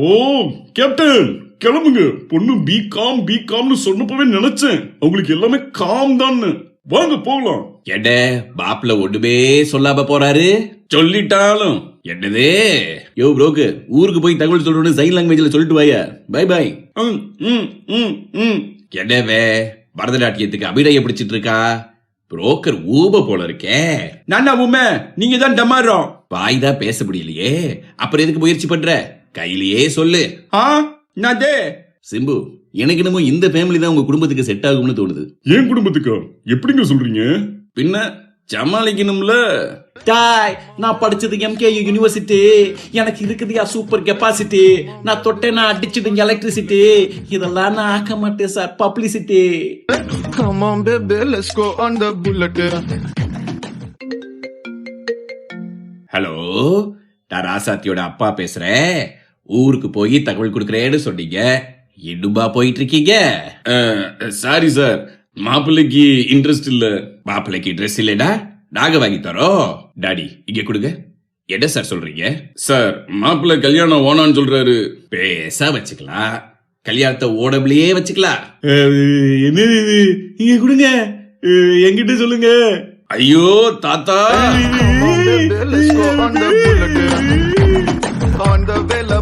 ஓ captain கிளம்புங்க. பொண்ணு பிகாம்னு சொன்னப்பவே நினைச்சேன் அவங்களுக்கு எல்லாமே காம் தான். வாங்க போகலாம். எட பாப்ல ஒண்ணுமே சொல்லாம போறாரு. சொல்லிட்டாலும் என்னது யோ புரோக்கர், ஊருக்கு போய் தகவல் சொல்லணும்னு சைன் லாங்குவேஜ்ல சொல்லிட்டு வாயா. Bye bye. என்னவே பரதநாட்டியத்துக்கு அபிநய பிடிச்சிட்டு இருக்கா? புரோக்கர் ஊப போல இருக்கே. நானா ஊமை, நீங்க தான் டமாரோம். வாய் தான் பேச முடியலையே, அப்புறம் எதுக்கு முயற்சி பண்ற? கையிலேயே சொல்லு. நாதே சிம்பு, எனக்கு என்னமோ இந்த ஃபேமிலி தான் உங்க குடும்பத்துக்கு செட் ஆகும்னு தோணுது. என் குடும்பத்துக்கா? எப்படிங்க சொல்றீங்க? பின்ன சமாளிக்கணும்ல. டாய், நான் படிச்சது MKU யூனிவர்சிட்டி. எனக்கு இருக்குதுயா சூப்பர் கெப்பாசிட்டி. நான் தொட்டேன்னா அடிச்சிடுங்க எலக்ட்ரிசிட்டி. இதெல்லாம் நான் ஆக்க மாட்டேன் sir, publicity. Come on baby, let's go on the bullet. Hello, நான் ராசாத்தியோட அப்பா பேசுறேன். ஊருக்கு போய் தகவல் கொடுக்கறேன்னு சொன்னீங்க, இன்னுமா போயிட்டு இருக்கீங்க? சாரி சார், மாப்பிள்ளைக்கு இன்ட்ரெஸ்ட் இல்ல. மாப்பிள்ளைக்கு இன்ட்ரெஸ்ட் இல்லடா, நாங்க வாங்கி தரோம். டாடி இங்க கொடுங்க. என்ன சார் சொல்றீங்க? சார், மாப்பிள்ளை கல்யாணம் ஓனான்னு சொல்றாரு. பேசா வச்சுக்கலாம், கல்யாணத்தை ஓடபிலேயே வச்சுக்கலாம். என்ன இது? இங்க கொடுங்க, என்கிட்ட சொல்லுங்க. ஐயோ தாத்தா, Come on baby, let's go on the bullet. On the vela.